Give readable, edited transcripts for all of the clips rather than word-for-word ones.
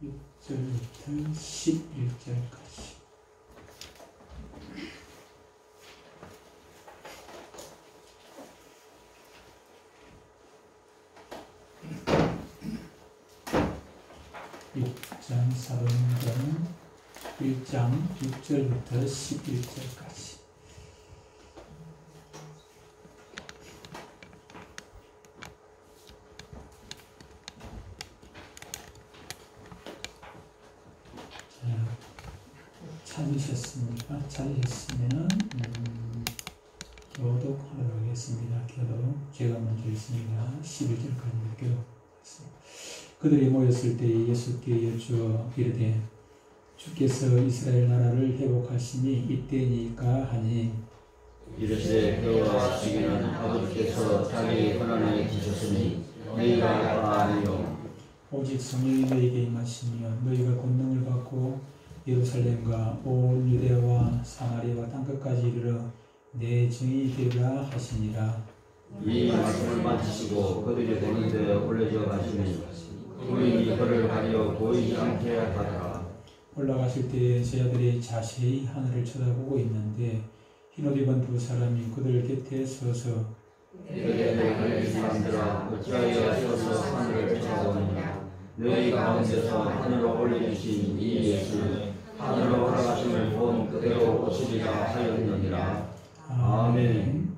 6절부터 11절까지. 사도행전 1장 6절부터 11절까지. 찾으셨습니까? 찾으셨으면 교독하도록 하겠습니다. 교독 제가 먼저 읽습니다. 11절까지 교독하겠습니다. 그들이 모였을 때 예수께 여쭈어 이르되 주께서 이스라엘 나라를 회복하시니 이때니까 하니 이르시되 그와 시기는 아버지께서 자기 권한에 주셨으니 너희가 알바 아니요 오직 성령이 너희에게 임하시며 너희가 권능을 받고 예루살렘과 온 유대와 사마리아와 땅끝까지 이르러 내 증인이 되리라 하시니라. 이 말씀을 마치시고 그들이 보는 데 올려져 가시니 우리 그를 가려 보이지 않게 하더라. 올라가실 때에 제자들이 자세히 하늘을 쳐다보고 있는데 흰옷 입은 두 사람이 그들 곁에 서서 내게 하늘 사람들아 어찌하여 서서 하늘을 쳐다보느냐. 너희 가운데서 하늘로 올려주신 이 예수는 하늘로 올라가심을 본 그대로 오시리라 하였느니라. 아멘.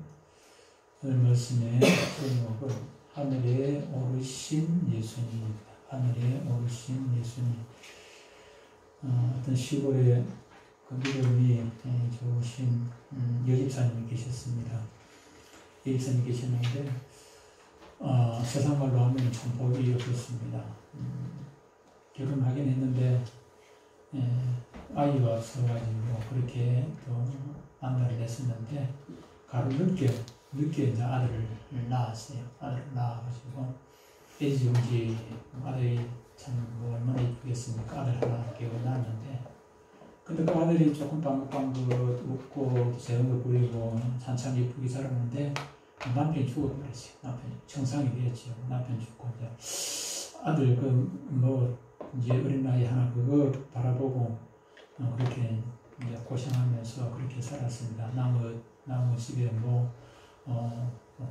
오늘 말씀의 제목은 하늘에 오르신 예수님입니다. 하늘에 오르신 예수님. 어떤 시골에 그 믿음이 좋으신 여집사님이 계셨습니다. 여집사님이 계셨는데 세상 말로 하면 참 복이 없었습니다. 결혼하긴 했는데 아이가 없어가지고 그렇게 또 안달을 냈었는데 가로 늦게 이제 아들을 낳았어요. 아들을 낳아가지고 애지중지 아들이 참 뭐 얼마나 이쁘겠습니까? 아들 하나 깨고 낳았는데 근데 그 아들이 조금 방긋방긋 웃고 재롱도 부리고 한참 이쁘게 자랐는데 남편이 죽어버렸어요. 남편이 청상이 되었죠. 남편 죽고 이제 아들 이제 어린 나이 하나 그거 바라보고 그렇게 이제 고생하면서 그렇게 살았습니다. 나무 집에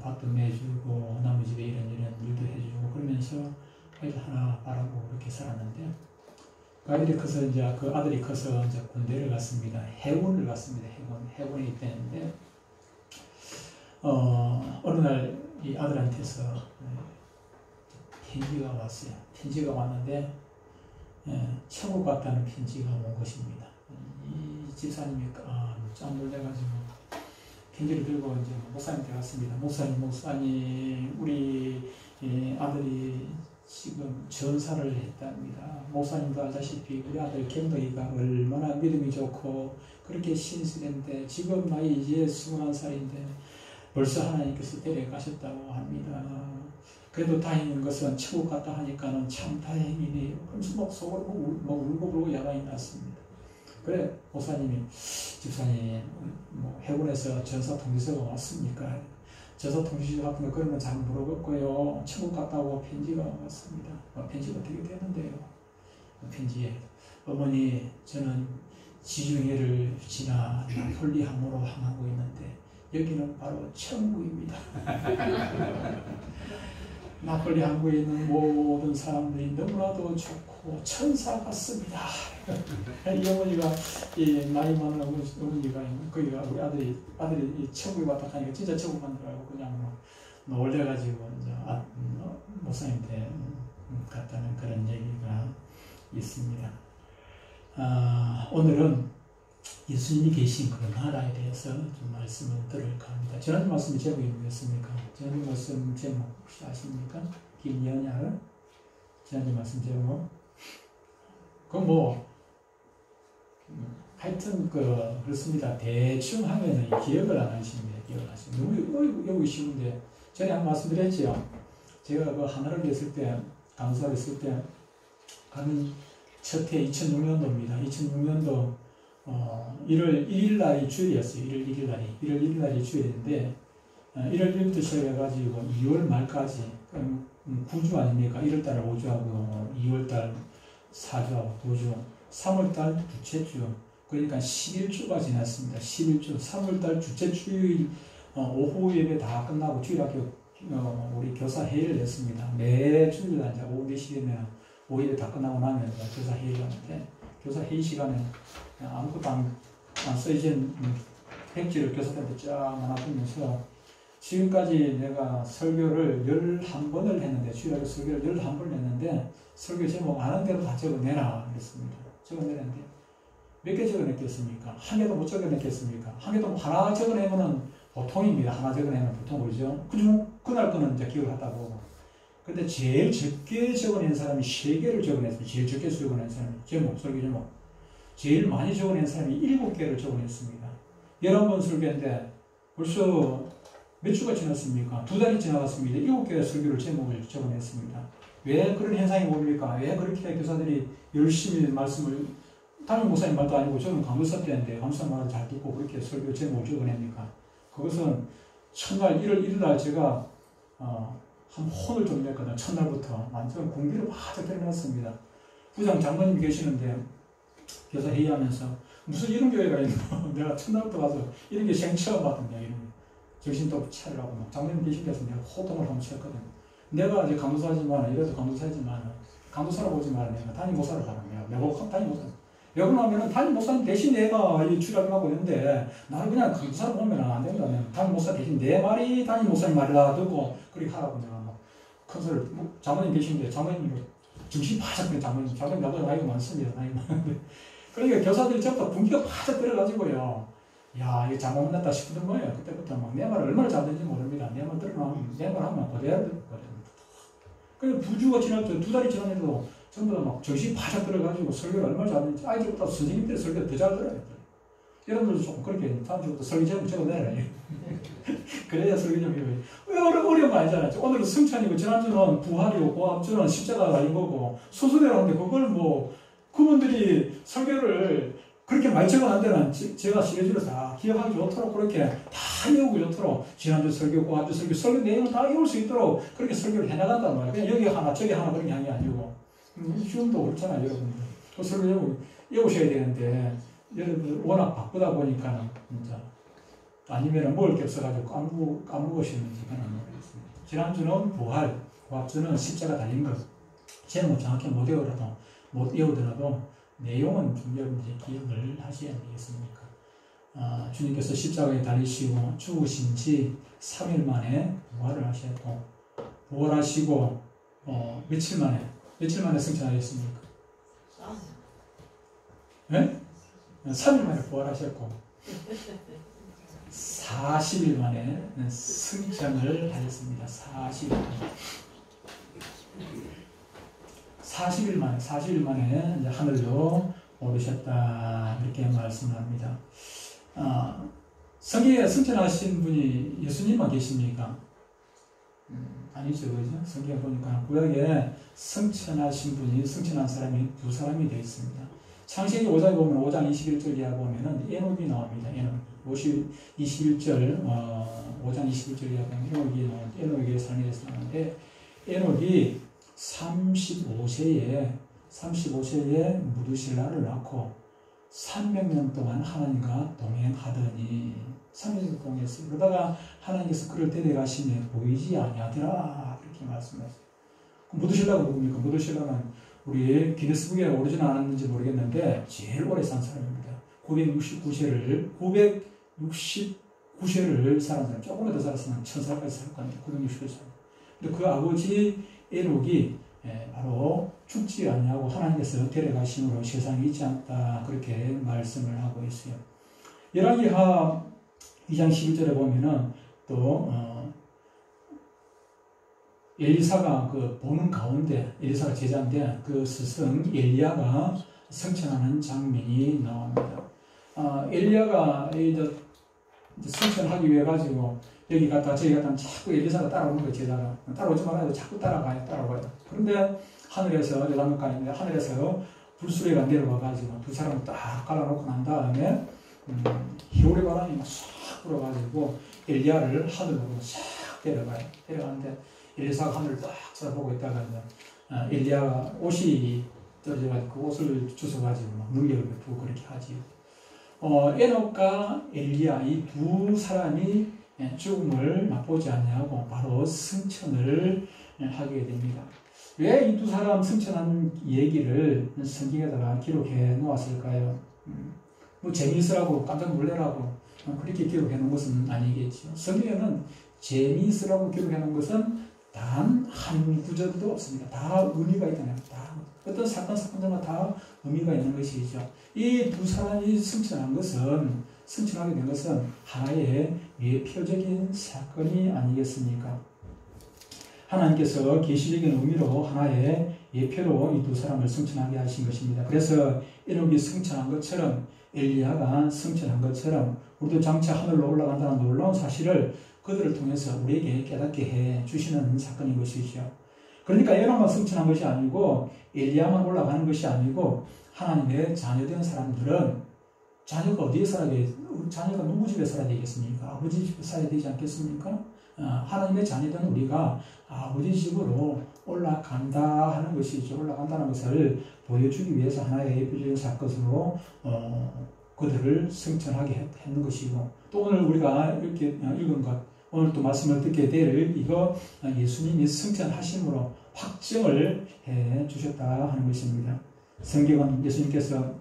밭도 매주고 나무 집에 이런 일도 해주고 그러면서 아이들 하나 바라보고 그렇게 살았는데 그 아이들이 커서 이제 그 아들이 커서 이제 군대를 갔습니다. 해군을 갔습니다. 해군이 있었는데 어느 날 이 아들한테서 편지가 왔어요. 편지가 왔는데 천국 갔다는 편지가 온 것입니다. 이 집사님이 깜짝 놀래가지고 편지를 들고 이제 목사님한테 갔습니다. 목사님, 우리 아들이 지금 전사를 했답니다. 목사님도 알다시피 우리 아들 경덕이가 얼마나 믿음이 좋고 그렇게 신실한데 지금 나이 이제 21살인데 벌써 하나님께서 데려가셨다고 합니다. 그래도 다행인 것은 천국 갔다 하니까는 참 다행이네요. 그러면서 속으로 울고 불고 야단이 났습니다. 그래 목사님이 집사님 해군에서 전사 통지서가 왔습니까? 전사 통지서 같은 거 그런 건 잘 모르겠고요. 천국 갔다고 편지가 왔습니다. 편지가 어떻게 되는데요? 편지에 어머니 저는 지중해를 지나 나폴리 항으로 향하고 있는데 여기는 바로 천국입니다. 나폴리 항구에 있는 모든 사람들이 너무나도 좋고 천사 같습니다. 이 어머니가 나이 많은 어머니가 거기가 우리 아들이 천국에 왔다 하니까 진짜 천국 간 줄 알고 그냥 놀래가지고 이제 목사님한테 갔다는 그런 얘기가 있습니다. 오늘은 예수님이 계신 그 나라에 대해서 좀 말씀을 들을까 합니다. 지난주 말씀 제목이 뭐였습니까? 지난주 말씀 제목 혹시 아십니까? 김연야 지난주 말씀 제목 하여튼 그렇습니다. 대충 하면은 기억을 안 하십니다. 기억을 하시면 너무 외우기 쉬운데 전에 한번 말씀드렸죠. 제가 그 하나를 했을 때 강사를 했을 때 가는 첫 해 2006년도입니다. 2006년도 1월 1일 날이 주일이었어요. 1월 1일 날이 주일인데 1월 1일부터 시작해가지고 2월 말까지 9주 아닙니까? 1월달 5주하고 2월달 사주하고 도주, 3월달 두째주, 그러니까 11주가 지났습니다. 11주, 3월달 두째 주일 오후 예배 다 끝나고 주일학교 우리 교사 회의를 했습니다. 매 주일 이제 오후 4시되면 오후 예배 다 끝나고 나면 교사 회의를 하는데, 교사 회의 시간에 아무것도 안 써있는 백지를 교사들한테 쫙 나눠주면서 지금까지 내가 설교를 11번을 했는데, 주일학교 설교를 11번을 했는데 설교 제목 아는 대로 다 적어내라 그랬습니다. 적어내는데 몇 개 적어냈겠습니까? 한 개도 못 적어냈겠습니까? 한 개도 하나 적어내면은 보통입니다. 하나 적어내면 보통 그러죠. 그날 거는 이제 기억을 하다 보고. 근데 제일 적게 적어낸 사람이 3개를 적어냈습니다. 제일 적게 적어낸 사람이 제목, 설교 제목. 제일 많이 적어낸 사람이 7개를 적어냈습니다. 11번 설교인데 벌써 몇 주가 지났습니까? 2달이 지나갔습니다. 7개의 설교를 제목을 적어냈습니다. 왜 그런 현상이 옵니까? 왜 그렇게 교사들이 열심히 말씀을, 담임 목사님 말도 아니고 저는 강도사 때인데 강도사 말을 잘 듣고 그렇게 설교 제목을 적어냅니까? 그것은 첫날 1월 1일 날 제가 한 혼을 좀 냈거든요. 첫날부터 완전 공기를 바짝 때려놨습니다. 부장 장로님 계시는데 교사 회의하면서 무슨 이런 교회가 있노? 내가 첫날부터 가서 이런 게 생처음 봤던데, 이런 정신 또 차리라고 막 장로님 계신 데서 내가 호통을 한번 쳤거든. 내가 이제 강도사지만, 이래도 강도사지만 강도사로 보지 마라. 내가 담임 목사를 가라. 내가 담임 목사. 왜 그러냐면 담임 목사님 대신 내가 이 출연하고 있는데 나는 그냥 강도사로 보면 안 된다. 담임 목사 대신 내 말이 담임 목사님 말이라 듣고 그렇게 하라고 내가 막 큰 소리를, 장모님 계신데 장모님 정신 바짝 든 장모님 나보다 나이가 많습니다. 나이가 많은데 그러니까 교사들이 전부 다 분기가 바짝 들어가지고요. 야, 이거 잘못 만났다 싶은 거예요. 그때부터 막 내 말을 얼마나 잘 듣는지 모릅니다. 내 말 들으면, 내 말 하면 그대로 듣거든요. 그래서 2주가 지났죠. 2달이 지났는데도 전부 다 막 정신이 바짝 들어가지고 설교를 얼마나 잘 듣는지, 아이들보다 선생님들의 설교를 더 잘 들어야 돼요. 여러분들도 조금 그렇게 다음 주부터 설교 제목 적어내라. 그래야 설교 제목이 왜 어려운 거 아니잖아요. 오늘은 승천이고, 지난주는 부활이고, 고압주는 십자가가 아닌 거고, 순서대로 하는데 그걸 뭐, 그분들이 설교를 그렇게 많이 적어놓은 데는 제가 시리즈로 다 기억하기 좋도록 그렇게 다 외우기 좋도록 지난주 설교, 고압주 설교 내용을 다 외울 수 있도록 그렇게 설교를 해나간단 말이에요. 그냥 여기 하나, 저기 하나 그런 게 아니고. 시험도 그렇잖아요, 여러분들. 그 설교 외우셔야 되는데, 여러분들 워낙 바쁘다 보니까, 진짜. 아니면 먹을 게 없어가지고 까먹으시는지 그건 모르겠습니다. 지난주는 부활, 고압주는 십자가 달린 것. 제목은 정확히 못 외우더라도 내용은 좀 여러분들이 기억을 하셔야 되겠습니까? 주님께서 십자가에 달리시고 죽으신 지 3일 만에 부활을 하셨고, 부활하시고 며칠 만에 승천하셨습니까? 네? 3일 만에 부활하셨고 40일 만에 승천을 하셨습니다. 40일 만에 이제 하늘로 오르셨다, 이렇게 말씀합니다. 성경에 승천하신 분이 예수님만 계십니까? 아니죠, 그죠? 성경에 보니까 구약에 승천한 사람이 2사람이 되어 있습니다. 창세기 5장에 보면 5장 21절 이하 보면은 에녹이 나옵니다. 에녹 21절 5장 21절 이하 보면 에녹의 삶에서 나오는데, 에녹이 35세에 무두실라를 낳고 300년 동안 하나님과 동행하더니 300년 동행했어요. 그러다가 하나님께서 그를 데려가시며 보이지 아니하더라, 그렇게 말씀하셨어요. 무두실라가 누굽니까? 무두실라는 우리 기네스북에 오르지는 않았는지 모르겠는데 제일 오래 산 사람입니다. 969세를 살은 사람, 조금만 더 살았으면 1000살까지 살 겁니다. 969세. 근데 그 아버지 에녹이 바로 죽지 아니하고 하나님께서 데려가심으로 세상이 있지 않다, 그렇게 말씀을 하고 있어요. 열왕기하 2장 11절에 보면은 또 엘리사가 그 보는 가운데, 엘리사가 제자인데 그 스승 엘리야가 승천하는 장면이 나옵니다. 엘리야가 이제 승천하기 위해 가지고 여기 갔다 저기 갔다 자꾸 엘리사가 따라오는 거예요. 제자가 따라오지 말아요. 자꾸 따라가요. 그런데 하늘에서 열왕기하인데 하늘에서 불수레가 내려와 가지고 두 사람을 딱 갈아놓고 난 다음에 겨울의 바람이 막 싹 불어가지고 엘리야를 하늘로 싹 데려가는데 엘리사가 하늘을 딱 쳐다보고 있다가 엘리야가 옷이 떨어져가지고 그 옷을 주워가지고 막 능력을 베푸고 그렇게 하지요. 에녹과 엘리야 이 두 사람이 죽음을 맛보지 않냐고 바로 승천을 하게 됩니다. 왜 이 두 사람 승천한 얘기를 성경에다가 기록해 놓았을까요? 뭐 재미있으라고 깜짝 놀래라고 그렇게 기록해 놓은 것은 아니겠죠. 성경에는 재미있으라고 기록해 놓은 것은 단 한 구절도 없습니다. 다 의미가 있잖아요. 다 어떤 사건마다 다 의미가 있는 것이죠. 이 두 사람이 승천하게 된 것은 하나의 예표적인 사건이 아니겠습니까? 하나님께서 계시적인 의미로 하나의 예표로 이 두 사람을 승천하게 하신 것입니다. 그래서 에녹이 승천한 것처럼 엘리야가 승천한 것처럼 우리도 장차 하늘로 올라간다는 놀라운 사실을 그들을 통해서 우리에게 깨닫게 해 주시는 사건인 것이죠. 그러니까 에녹만 승천한 것이 아니고 엘리야만 올라가는 것이 아니고 하나님의 자녀된 사람들은 자녀가 어디에 살아야 돼? 자녀가 누구 집에 살아야 되겠습니까? 아버지 집에 살아야 되지 않겠습니까? 하나님의 자녀된 우리가 아버지 집으로 올라간다 하는 것이죠. 올라간다는 것을 보여주기 위해서 하나의 예표적인 사건으로 그들을 승천하게 했는 것이고, 또 오늘 우리가 이렇게 읽은 것, 오늘 또 말씀을 듣게 될 이거 예수님이 승천하심으로 확정을 해 주셨다 하는 것입니다. 성경은 예수님께서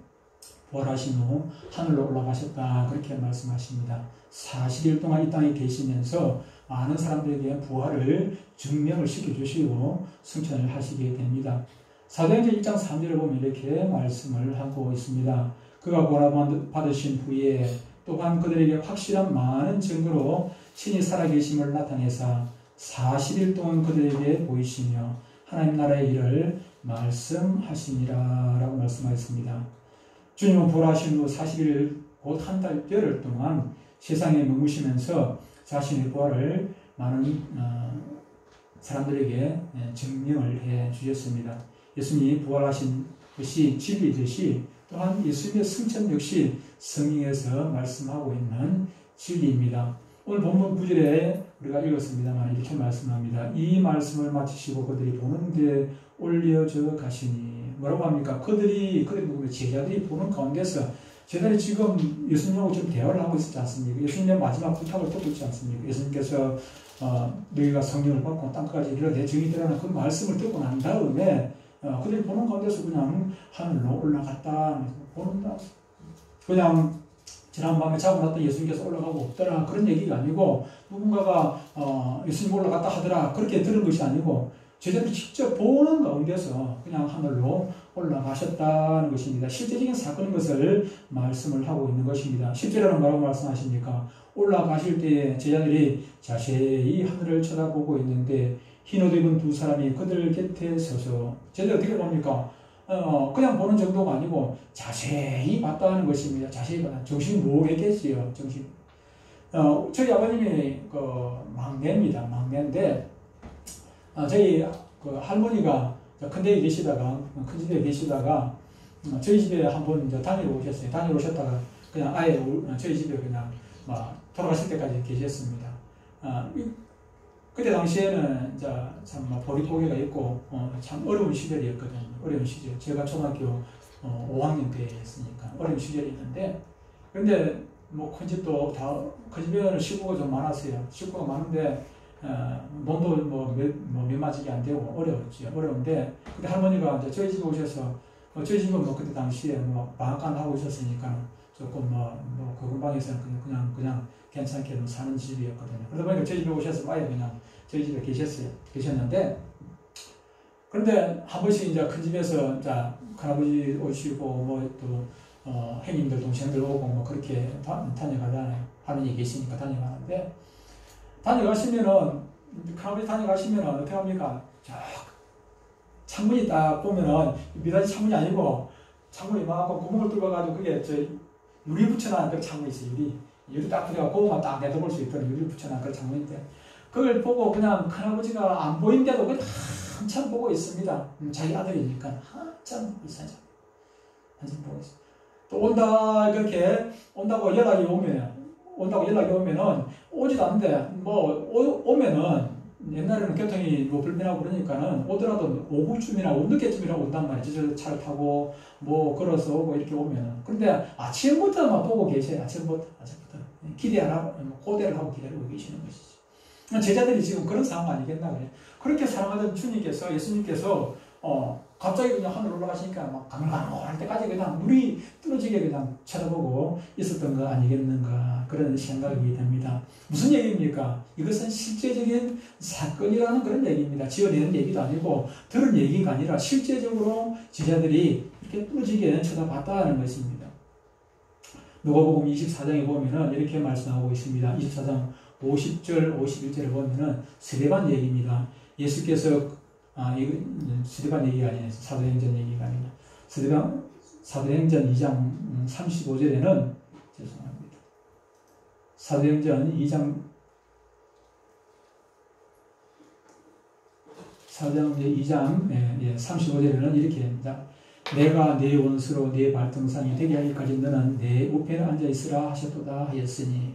부활하신 후 하늘로 올라가셨다 그렇게 말씀하십니다. 40일 동안 이 땅에 계시면서 많은 사람들에게 부활을 증명을 시켜주시고 승천을 하시게 됩니다. 사도행전 1장 3절을 보면 이렇게 말씀을 하고 있습니다. 그가 부활 받으신 후에 또한 그들에게 확실한 많은 증거로 친히 살아계심을 나타내사 40일 동안 그들에게 보이시며 하나님 나라의 일을 말씀하시니라 라고 말씀하였습니다. 주님은 부활하신 후 40일 곧 한 달여를 동안 세상에 머무시면서 자신의 부활을 많은 사람들에게 증명을 해 주셨습니다. 예수님이 부활하신 것이 진리듯이 또한 예수님의 승천 역시 성경에서 말씀하고 있는 진리입니다. 오늘 본문 9절에 우리가 읽었습니다만 이렇게 말씀합니다. 이 말씀을 마치시고 그들이 보는데 올려져 가시니 뭐라고 합니까? 그들이 누구냐? 제자들이 보는 가운데서 제자들이 지금 예수님하고 지금 대화를 하고 있지 않습니까? 예수님의 마지막 부탁을 듣고 있지 않습니까? 예수님께서 너희가 성령을 받고 땅까지 이르러 내 증인이 되라는 그 말씀을 듣고 난 다음에 그들이 보는 가운데서 그냥 하늘로 올라갔다 보는다. 그냥 지난밤에 자고 났던 예수님께서 올라가고 없더라 그런 얘기가 아니고 누군가가 예수님 올라갔다 하더라 그렇게 들은 것이 아니고 제자들이 직접 보는 가운데서 그냥 하늘로 올라가셨다는 것입니다. 실제적인 사건인 것을 말씀을 하고 있는 것입니다. 실제로는 뭐라고 말씀하십니까? 올라가실 때에 제자들이 자세히 하늘을 쳐다보고 있는데 흰옷 입은 두 사람이 그들 곁에 서서 제자들이 어떻게 봅니까? 그냥 보는 정도가 아니고 자세히 봤다는 것입니다. 자세히 봤다. 정신이 모르겠지요. 정신. 저희 아버님이 막내입니다. 막내인데 저희 할머니가 큰 집에 계시다가 저희 집에 한번 다니러 오셨어요. 다니러 오셨다가 그냥 아예 저희 집에 그냥 돌아가실 때까지 계셨습니다. 그때 당시에는 참 보릿고개가 있고 참 어려운 시절이었거든요. 어려운 시절. 제가 초등학교 5학년 때였으니까 어려운 시절이 있는데, 그런데 큰 집도 그 집에는 식구가 좀 많았어요. 식구가 많은데 돈도 몇 마지기 안 되고 어려웠죠. 어려운데 그때 할머니가 이제 저희 집에 오셔서 저희 집은 그때 당시에 방앗간 하고 있었으니까 조금 그 근방에서는 그냥 괜찮게 사는 집이었거든요. 그러다 보니까 저희 집에 오셔서 아예 그냥 저희 집에 계셨는데, 그런데 한 번씩 이제 큰 집에서 큰아버지 오시고 또 형님들 동생들 오고 그렇게 다녀가잖아요. 할머니 계시니까 다녀가는데, 다녀가시면은 큰아버지 다녀가시면은 어떻게 합니까? 창문이 딱 보면은 미닫이 창문이 아니고 창문이 막 구멍을 뚫어가지고 그게 유리 붙여놓은 그런 창문이 있어요. 유리 딱 붙여가지고 고구마 딱 내다볼 수 있도록 유리 붙여놓은 그런 창문인데, 그걸 보고 그냥 큰아버지가 안 보인데도 그냥 한참 보고 있습니다. 자기 아들이니까 한참 보고 있어요. 한참 보고 있어요. 또 온다고 연락이 오면은 오지도 않는데 오면은 옛날에는 교통이 뭐 불편하고 그러니까는 오더라도 오후쯤이나 늦게쯤이나 온단 말이죠. 저 차를 타고 뭐 걸어서 오고 이렇게 오면은. 그런데 아침부터 막 보고 계세요. 아침부터 고대를 하고 기다리고 계시는 것이죠. 제자들이 지금 그런 상황 아니겠나 그래. 그렇게 사랑하던 주님께서 예수님께서 갑자기 그냥 하늘 올라가시니까 막 가물가물할 때까지 그냥 눈이 뚫어지게 그냥 쳐다보고 있었던 거 아니겠는가 그런 생각이 듭니다. 무슨 얘기입니까? 이것은 실제적인 사건이라는 그런 얘기입니다. 지어내는 얘기도 아니고 들은 얘기가 아니라 실제적으로 제자들이 이렇게 뚫어지게 쳐다봤다는 것입니다. 누가복음 24장에 보면은 이렇게 말씀하고 있습니다. 24장 50절, 51절을 보면은 세례반 얘기입니다. 예수께서 이거 세례반 얘기가 아니에요. 사도행전 얘기가 아니라 사도행전 2장 35절에는 죄송합니다. 사도행전 2장 35절에는 이렇게 합니다. 내가 네 원수로 네 발등상이 되게 하기까지 너는 내 우편에 앉아있으라 하셨도다 하였으니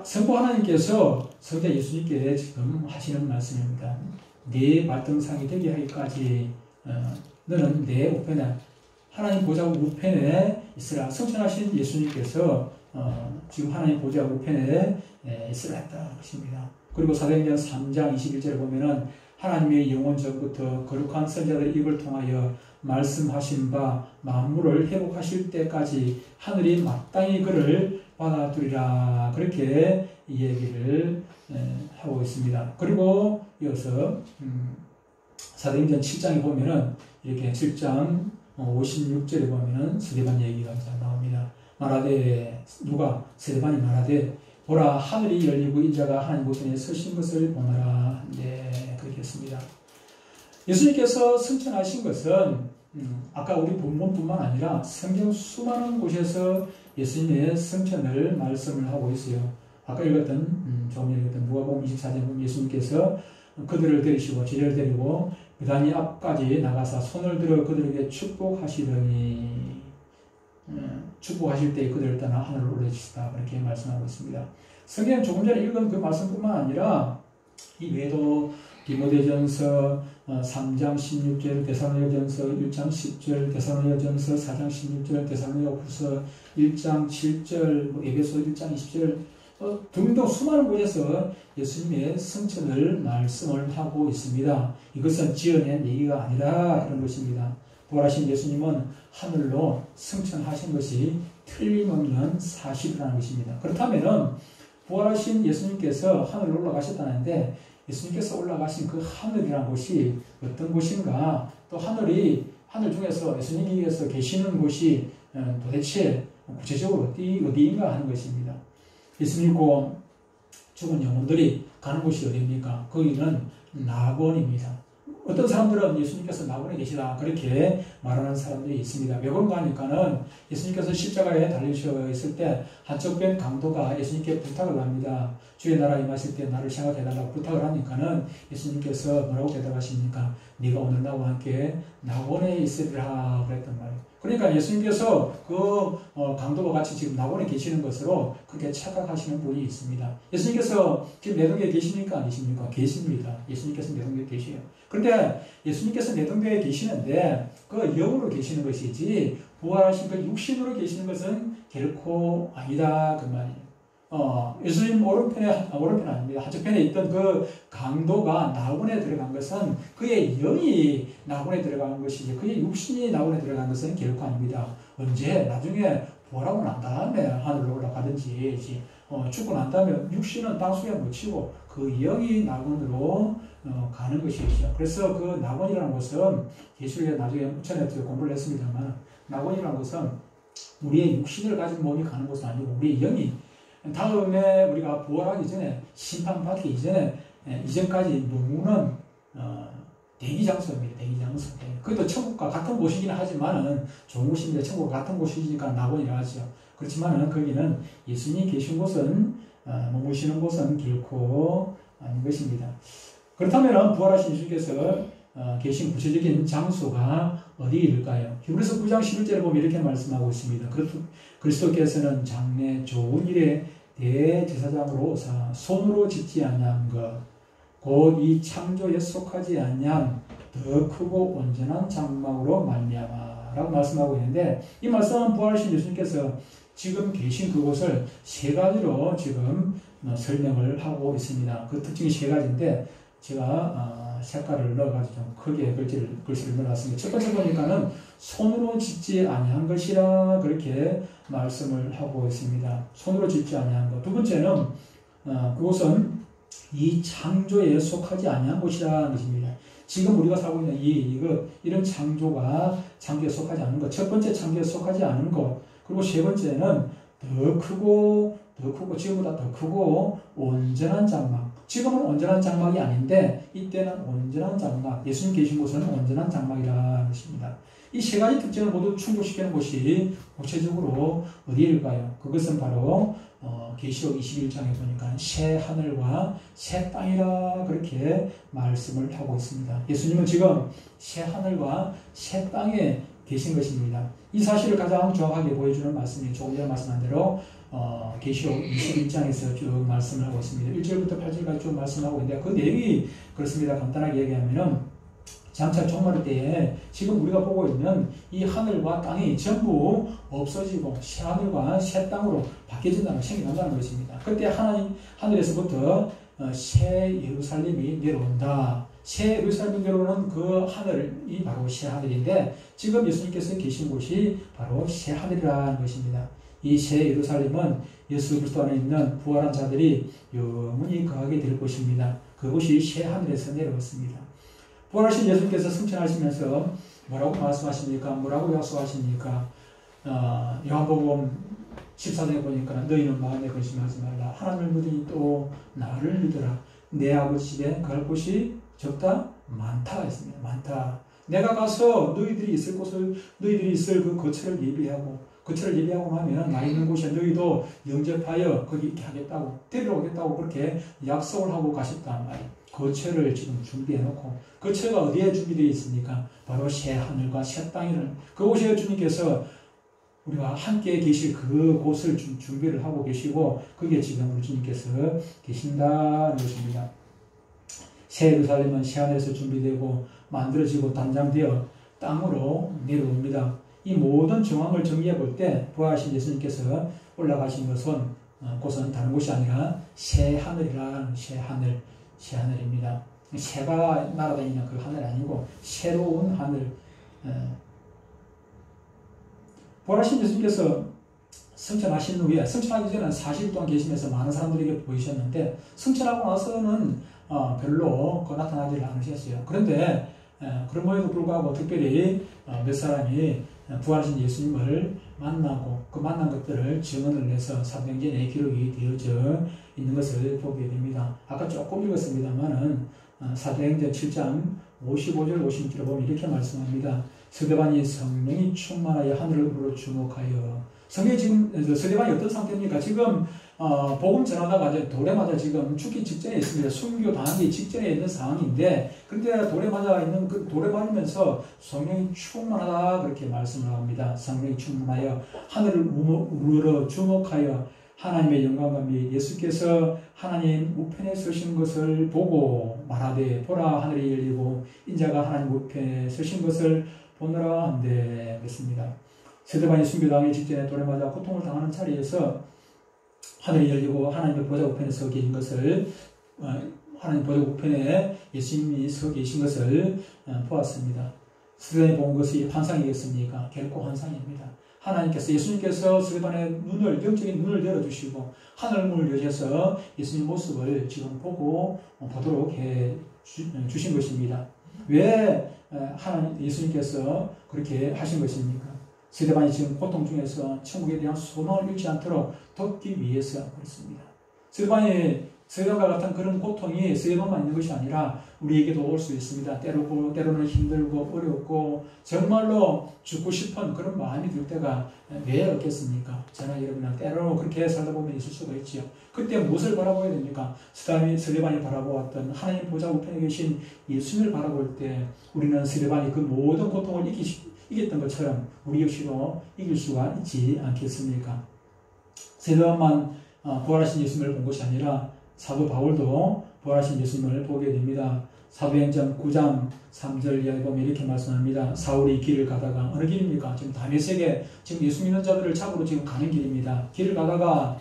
성부 하나님께서 성자 예수님께 지금 하시는 말씀입니다. 네 발등상이 되게 하기까지 너는 내 우편에 하나님 보좌 우편에 있으라. 성천하신 예수님께서 지금 하나님 보좌 우편에 있으라 했다는 것입니다. 그리고 사도행전 3장 21절에 보면은 하나님의 영원 전부터 거룩한 선자들의 입을 통하여 말씀하신 바 만물을 회복하실 때까지 하늘이 마땅히 그를 받아들이라. 그렇게 이 얘기를 하고 있습니다. 그리고 이어서 사도행전 7장에 보면은 이렇게 7장 56절에 보면은 세례반 얘기가 나옵니다. 말하되 누가 세례반이 말하되 보라 하늘이 열리고 인자가 하나님 우편에 서신 것을 보노라. 네, 그렇게 했습니다. 예수님께서 승천하신 것은 아까 우리 본문뿐만 아니라 성경 수많은 곳에서 예수님의 승천을 말씀을 하고 있어요. 아까 읽었던 조금 전에 읽었던 누가복음 24장에 보면 예수님께서 그들을 데리시고 제자를 데리고 베다니 앞까지 나가서 손을 들어 그들에게 축복하시더니 축복하실 때 그들을 떠나 하늘로 올려주시다. 그렇게 말씀하고 있습니다. 성경 조금 전에 읽은 그 말씀뿐만 아니라 이 외에도 디모데전서 3장 16절, 데살로니가전서 1장 10절, 데살로니가전서 4장 16절, 데살로니가후서 1장 7절, 에베소 1장 20절 등등 수많은 곳에서 예수님의 승천을 말씀을 하고 있습니다. 이것은 지어낸 얘기가 아니라 그런 것입니다. 부활하신 예수님은 하늘로 승천하신 것이 틀림없는 사실이라는 것입니다. 그렇다면 부활하신 예수님께서 하늘로 올라가셨다는데 예수님께서 올라가신 그 하늘이라는 곳이 어떤 곳인가, 또 하늘 중에서 예수님께서 계시는 곳이 도대체 구체적으로 어디인가 하는 것입니다. 예수님 믿고 죽은 영혼들이 가는 곳이 어디입니까? 거기는 낙원입니다. 어떤 사람들은 예수님께서 낙원에 계시다 그렇게 말하는 사람들이 있습니다. 왜 그런가 하니까는 예수님께서 십자가에 달리셔 있을 때 한쪽 편 강도가 예수님께 부탁을 합니다. 주의 나라 임하실 때 나를 생각해달라고 부탁을 하니까는 예수님께서 뭐라고 대답하십니까? 네가 오늘 나와 함께 낙원에 있으리라 그랬단 말이에요. 그러니까 예수님께서 그 강도와 같이 지금 낙원에 계시는 것으로 그렇게 착각하시는 분이 있습니다. 예수님께서 지금 내 동교에 계십니까? 안 계십니까? 계십니다. 예수님께서 내 동교에 계세요. 그런데 예수님께서 내 동교에 계시는데 그 영으로 계시는 것이지 부활하신 그 육신으로 계시는 것은 결코 아니다 그 말이에요. 예수님 오른편 아닙니다. 한쪽편에 있던 그 강도가 낙원에 들어간 것은 그의 영이 낙원에 들어간 것이지 그의 육신이 낙원에 들어간 것은 결코 아닙니다. 언제? 나중에 부활하고 난 다음에 하늘로 올라가든지 죽고 난 다음에 육신은 땅속에 묻히고 그 영이 낙원으로 가는 것이죠. 그래서 그 낙원이라는 것은 예수님이 나중에 전에 공부를 했습니다만 낙원이라는 것은 우리의 육신을 가진 몸이 가는 것은 아니고 우리의 영이 다음에 우리가 부활하기 전에 심판받기 이전까지 머무는 대기장소입니다. 대기장소. 그것도 천국과 같은 곳이긴 하지만은 좋은 곳입니다. 천국과 같은 곳이니까 낙원이라 하죠. 그렇지만은 거기는 예수님이 계신 곳은 머무시는 곳은 결코 아닌 것입니다. 그렇다면 부활하신 예수님께서 계신 구체적인 장소가 어디일까요? 히브리서 9장 11절에 보면 이렇게 말씀하고 있습니다. 그리스도께서는 장래 좋은 일에 대제사장으로 오사 손으로 짓지 아니한 것 곧 이 창조에 속하지 아니한 더 크고 온전한 장막으로 말미암아라고 말씀하고 있는데, 이 말씀은 부활하신 예수님께서 지금 계신 그곳을 세 가지로 지금 설명을 하고 있습니다. 그 특징이 세 가지인데 제가 색깔을 넣어가지고 좀 크게 글씨를 넣어놨습니다. 첫 번째 보니까는 손으로 짓지 아니한 것이라 그렇게 말씀을 하고 있습니다. 손으로 짓지 아니한 것. 두 번째는 그곳은 이 창조에 속하지 아니한 곳이라는 것입니다. 지금 우리가 살고 있는 이런 창조에 속하지 않은 것. 첫 번째 창조에 속하지 않은 것. 그리고 세 번째는 더 크고 지금보다 더 크고 온전한 장막. 지금은 온전한 장막이 아닌데 이때는 온전한 장막. 예수님 계신 곳은 온전한 장막이라는 것입니다. 이 세 가지 특징을 모두 충족시키는 곳이 구체적으로 어디일까요? 그것은 바로 계시록 21장에 보니까 새 하늘과 새 땅이라 그렇게 말씀을 하고 있습니다. 예수님은 지금 새 하늘과 새 땅에 계신 것입니다. 이 사실을 가장 정확하게 보여주는 말씀이 조금 전에 말씀한 대로 계시록 21장에서 쭉 말씀을 하고 있습니다. 1절부터 8절까지 쭉 말씀하고 있는데 그 내용이 그렇습니다. 간단하게 얘기하면은 장차 종말 때에 지금 우리가 보고 있는 이 하늘과 땅이 전부 없어지고 새 하늘과 새 땅으로 바뀌어진다는 생겨난다는 것입니다. 그때 하늘에서부터 새 예루살렘이 내려온다. 새 예루살렘이 내려오는 그 하늘이 바로 새 하늘인데 지금 예수님께서 계신 곳이 바로 새 하늘이라는 것입니다. 이 새 예루살렘은 예수 그리스도 안에 있는 부활한 자들이 영원히 거하게 될 곳입니다. 그곳이 새 하늘에서 내려왔습니다. 부활하신 예수님께서 승천하시면서 뭐라고 말씀하십니까? 뭐라고 약속하십니까? 요한복음 14장에 보니까 너희는 마음에 근심하지 말라. 하나님을 믿으니 또 나를 믿으라. 내 아버지 집에 갈 곳이 적다 많다 했습니다. 많다. 내가 가서 너희들이 있을 그 거처를 예비하고 하면 나 있는 곳에 너희도 영접하여 거기 있게 하겠다고 데려오겠다고 그렇게 약속을 하고 가셨단 말이에요. 거처를 지금 준비해놓고 거처가 어디에 준비되어 있습니까? 바로 새 하늘과 새 땅이라는 그곳에 주님께서 우리와 함께 계실 그곳을 준비를 하고 계시고 그게 지금 우리 주님께서 계신다는 것입니다. 새 예루살렘은 새 하늘에서 준비되고 만들어지고 단장되어 땅으로 내려옵니다. 이 모든 정황을 정리해 볼 때 부활하신 예수님께서 올라가신 곳은 다른 곳이 아니라 새 하늘이라는 새 하늘입니다. 새가 날아다니는 그 하늘이 아니고 새로운 하늘. 부활하신 예수님께서 승천하신 후에 승천하기 전에는 40일 동안 계시면서 많은 사람들에게 보이셨는데 승천하고 나서는 별로 나타나지 않으셨어요. 그런데 그럼에도 불구하고 특별히 몇 사람이 부활하신 예수님을 만나고 그 만난 것들을 증언을 내서 사도행전에 기록이 되어져 있는 것을 보게 됩니다. 아까 조금 읽었습니다만은 사도행전 7장 55절 56절을 보면 이렇게 말씀합니다. 스데반이 성령이 충만하여 하늘을 주목하여 스데반이 어떤 상태입니까? 지금 복음 전하다가 이제 돌에 맞아 지금 죽기 직전에 있습니다. 순교 당하기 직전에 있는 상황인데, 근데 돌에 맞으면서 성령이 충만하다 그렇게 말씀을 합니다. 성령이 충만하여 하늘을 우러러 주목하여 하나님의 영광과 및 예수께서 하나님 우편에 서신 것을 보고 말하되 보라 하늘이 열리고 인자가 하나님 우편에 서신 것을 보느라 한데 그랬습니다. 스데반이 순교당하기 직전에 돌에 맞아 고통을 당하는 자리에서 하늘이 열리고 하나님의 보좌 우편에 서 계신 것을 하나님 보좌 우편에 예수님이 서 계신 것을 보았습니다. 스데반이 본 것이 환상이겠습니까? 결코 환상입니다. 예수님께서 스데반의 영적인 눈을 열어주시고 하늘문을 여셔서 예수님 모습을 지금 보도록 해 주신 것입니다. 왜 예수님께서 그렇게 하신 것입니까? 스데반이 지금 고통 중에서 천국에 대한 소망을 잃지 않도록 돕기 위해서 그렇습니다. 스데반과 같은 그런 고통이 스데반만 있는 것이 아니라 우리에게도 올 수 있습니다. 때로는 힘들고 어렵고 정말로 죽고 싶은 그런 마음이 들 때가 왜 없겠습니까? 저나 여러분은 때로 그렇게 살다 보면 있을 수가 있지요. 그때 무엇을 바라보아야 됩니까? 스데반이 바라보았던 하나님 보좌 우편에 계신 예수님을 바라볼 때 우리는 스데반이 그 모든 고통을 이겼던 것처럼 우리 역시도 이길 수가 있지 않겠습니까? 스데반만 부활하신 예수님을 본 것이 아니라 사도 바울도 부활하신 예수님을 보게 됩니다. 사도행전 9장 3절 이하에 보면 이렇게 말씀합니다. 사울이 길을 가다가, 어느 길입니까? 지금 다메섹에, 지금 예수 믿는 자들을 잡으러 지금 가는 길입니다. 길을 가다가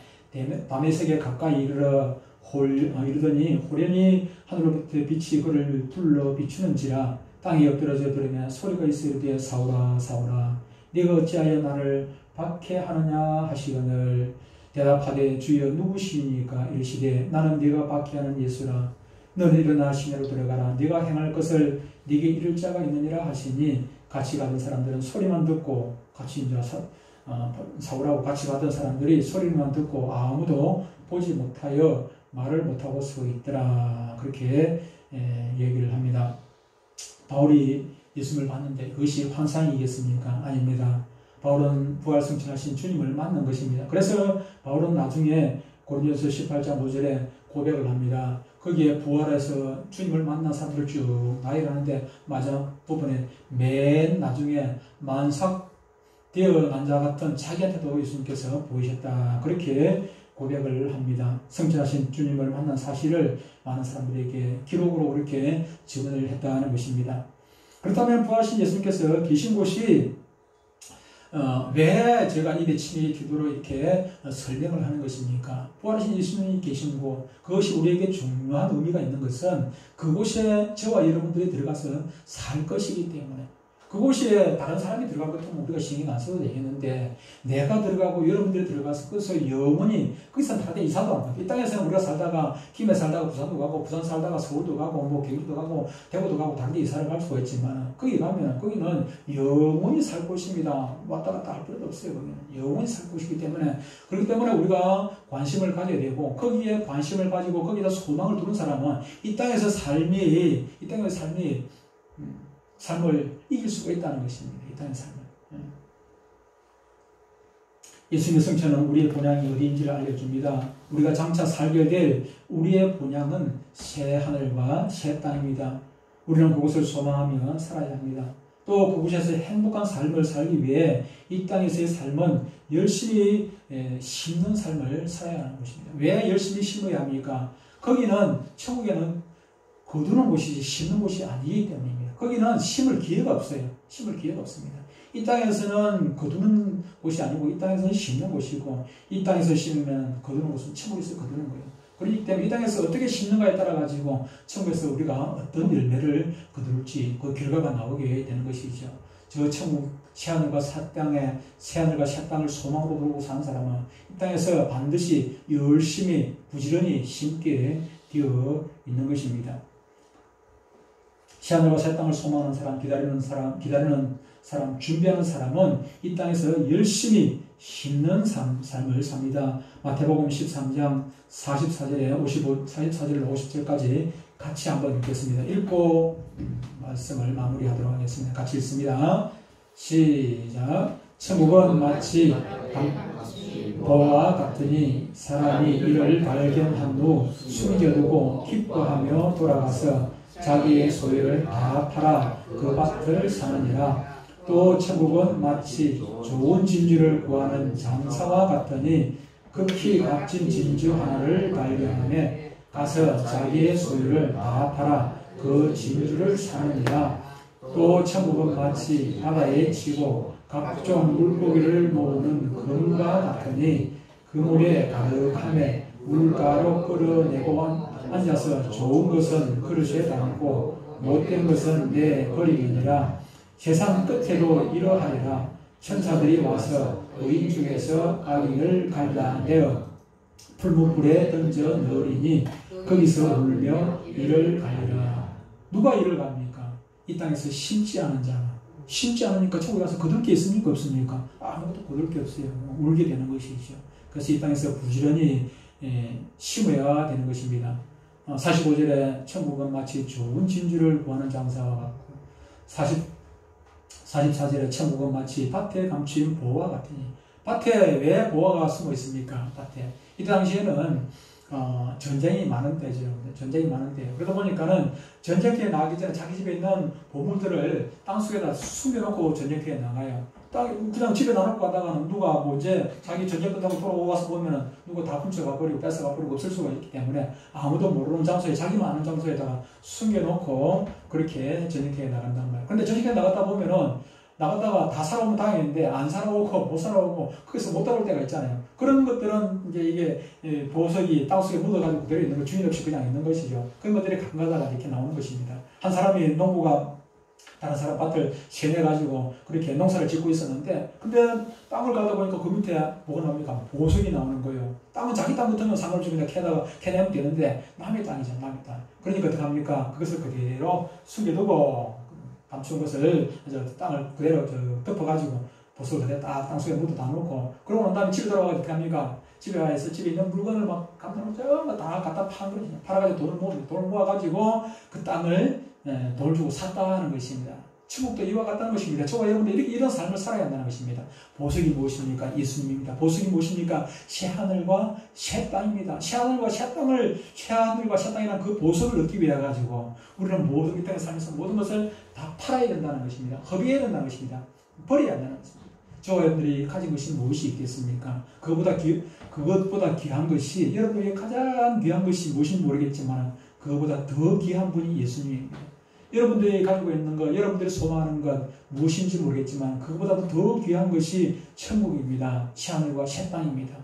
다메섹에 가까이 이르더니 호련히 하늘로부터 빛이 그를 둘러 비추는지라 땅에 엎드러져 버리며 소리가 있어 이르되 사울아 사울아 네가 어찌하여 나를 박해하느냐 하시거늘 대답하되 주여 누구시니까 이르시되 나는 네가 박해하는 예수라 너는 일어나 시내로 들어가라 네가 행할 것을 네게 이를 자가 있느니라 하시니 같이 가던 사람들은 소리만 듣고 같이 이제 사울하고 같이 가던 사람들이 소리만 듣고 아무도 보지 못하여 말을 못하고 서 있더라. 그렇게 얘기를 합니다. 바울이 예수님을 봤는데 그것이 환상이겠습니까? 아닙니다. 바울은 부활승천하신 주님을 만난 것입니다. 그래서 바울은 나중에 고린도서 18장 5절에 고백을 합니다. 거기에 부활해서 주님을 만난 사람들을 쭉 나열을 하는데 마지막 부분에 맨 나중에 만삭되어 난 자 같은 자기한테도 예수님께서 보이셨다. 그렇게 고백을 합니다. 승천하신 주님을 만난 사실을 많은 사람들에게 기록으로 그렇게 증언을 했다는 것입니다. 그렇다면 부활하신 예수님께서 계신 곳이 왜 제가 입에 침이 기도로 이렇게 설명을 하는 것입니까? 부활하신 예수님이 계신 곳, 그것이 우리에게 중요한 의미가 있는 것은 그곳에 저와 여러분들이 들어가서 살 것이기 때문에 그곳에 다른 사람이 들어갈 것 같으면 우리가 신경 안 써도 되겠는데 내가 들어가고 여러분들이 들어가서 거기서 영원히 거기서 다들 이사도 안 가고 이 땅에서는 우리가 살다가 김해 살다가 부산도 가고 부산 살다가 서울도 가고 뭐 경기도 가고 대구도 가고 다른 데 이사를 갈 수가 있지만 거기 가면 거기는 영원히 살 곳입니다. 왔다 갔다 할 필요도 없어요. 거기는 영원히 살 곳이기 때문에 그렇기 때문에 우리가 관심을 가져야 되고 거기에 관심을 가지고 거기다 소망을 두는 사람은 이 땅에서 삶을 이길 수가 있다는 것입니다. 이 땅의 삶을. 예수님의 승천은 우리의 본향이 어디인지를 알려줍니다. 우리가 장차 살게 될 우리의 본향은 새 하늘과 새 땅입니다. 우리는 그곳을 소망하며 살아야 합니다. 또 그곳에서 행복한 삶을 살기 위해 이 땅에서의 삶은 열심히 심는 삶을 살아야 하는 것입니다. 왜 열심히 심어야 합니까? 거기는 천국에는 거두는 곳이지 심는 곳이 아니기 때문입니다. 거기는 심을 기회가 없어요. 심을 기회가 없습니다. 이 땅에서는 거두는 곳이 아니고 이 땅에서는 심는 곳이고 이 땅에서 심으면 거두는 곳은 천국에서 거두는 거예요. 그렇기 때문에 이 땅에서 어떻게 심는가에 따라 가지고 천국에서 우리가 어떤 열매를 거둘지 그 결과가 나오게 되는 것이죠. 저 천국 새하늘과 새 땅을 소망으로 돌고 사는 사람은 이 땅에서 반드시 열심히 부지런히 심게 되어 있는 것입니다. 새하늘과 새 땅을 소망하는 사람, 기다리는 사람, 준비하는 사람은 이 땅에서 열심히 심는 삶을 삽니다. 마태복음 13장 44절에 50절까지 같이 한번 읽겠습니다. 읽고 말씀을 마무리하도록 하겠습니다. 같이 읽습니다. 시작. 천국은 마치 보와 같으니 사람이 이를 발견한 후 숨겨두고 기뻐하며 돌아가서 자기의 소유를 다 팔아 그 밭을 사느니라. 또 천국은 마치 좋은 진주를 구하는 장사와 같으니 극히 값진 진주 하나를 발견하며 가서 자기의 소유를 다 팔아 그 진주를 사느니라. 또 천국은 마치 바다에 치고 각종 물고기를 모으는 금과 같으니 그물에 가득하며 물가로 끌어내고 앉아서 좋은 것은 그릇에 담고 못된 것은 내버리느니라. 세상 끝에도 이러하리라. 천사들이 와서 의인 중에서 악인을 갈라내어 풀무불에 던져 넣으리니 거기서 울며 이를 갈리라. 누가 이를 갑니까? 이 땅에서 심지 않은 자가. 심지 않으니까 천국에 가서 거둘 게 있습니까? 없습니까? 아무것도 거둘 게 없어요. 울게 되는 것이죠. 그래서 이 땅에서 부지런히 심어야 되는 것입니다. 45절에 천국은 마치 좋은 진주를 구하는 장사와 같고 44절에 천국은 마치 밭에 감추인 보와 같으니 밭에 왜 보화가 숨어 있습니까? 밭에. 이 당시에는 전쟁이 많은 때죠. 전쟁이 많은 때예요. 그러다 보니까는 전쟁터에 나가기 전에 자기 집에 있는 보물들을 땅속에다 숨겨놓고 전쟁터에 나가요. 딱 그냥 집에 놔놓고 가다가는 누가 뭐 이제 자기 전쟁 끝나고 돌아와서 보면은 누가 다 훔쳐가 버리고 뺏어가 버리고 없을 수가 있기 때문에 아무도 모르는 장소에 자기만 아는 장소에다가 숨겨놓고 그렇게 전쟁터에 나간단 말이에요. 근데 전쟁터에 나갔다 보면은 나갔다가 다 살아오면 다행인데 안 살아오고 못 살아오고 거기서 못 따라올 때가 있잖아요. 그런 것들은 이제 이게 보석이 땅속에 묻어가지고 그대로 있는 거 주인 없이 그냥 있는 것이죠. 그런 것들이 간가다가 이렇게 나오는 것입니다. 한 사람이 농부가 다른 사람 밭을 세내가지고 그렇게 농사를 짓고 있었는데 근데 땅을 가다 보니까 그 밑에 뭐가 나옵니까? 보석이 나오는 거예요. 땅은 자기 땅 같으면 상관없이 그냥 캐내면 되는데 남의 땅이죠. 남의 땅. 그러니까 어떻게 합니까? 그것을 그대로 숨겨두고 감춘 것을 땅을 그대로 덮어가지고 보석을 그대로 딱 땅속에 묻어다 놓고 그러고 난 다음에 집에 돌아가서 어떻게 합니까? 집에 와서 집에 있는 물건을 막 감당하고 다 갖다 파는 거죠. 팔아가지고 돈을 모아가지고 그 땅을 돈을 주고 샀다는 것입니다. 천국도 이와 같다는 것입니다. 저와 여러분들 이런 삶을 살아야 한다는 것입니다. 보석이 무엇입니까? 예수님입니다. 보석이 무엇입니까? 새하늘과 새 땅입니다. 새하늘과 새 땅이라는 그 보석을 얻기 위해 가지고 우리는 모든 이 땅에 살면서 모든 것을 다 팔아야 된다는 것입니다. 허비해야 된다는 것입니다. 버려야 한다는 것입니다. 저와 여러분들이 가진 것이 무엇이 있겠습니까? 그것보다 귀한 것이 여러분에게 가장 귀한 것이 무엇인지 모르겠지만 그것보다 더 귀한 분이 예수님입니다. 여러분들이 가지고 있는 것, 여러분들이 소망하는 것 무엇인지 모르겠지만 그것보다도 더 귀한 것이 천국입니다. 새하늘과 새 땅입니다.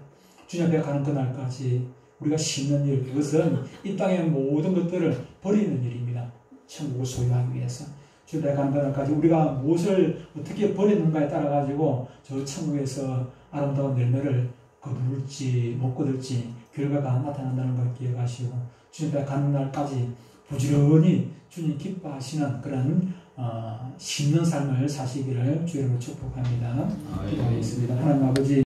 주님 앞에 가는 그날까지 우리가 심는 일, 그것은 이 땅의 모든 것들을 버리는 일입니다. 천국을 소유하기 위해서. 주님 앞에 가는 그날까지 우리가 무엇을 어떻게 버리는가에 따라 가지고 저 천국에서 아름다운 열매를 거둘지 못 거둘지 결과가 나타난다는 걸 기억하시고 주님 앞에 가는 날까지 부지런히 주님 기뻐하시는 그런 심는 삶을 사시기를 주님으로 축복합니다. 기도하겠습니다. 하나님 아버지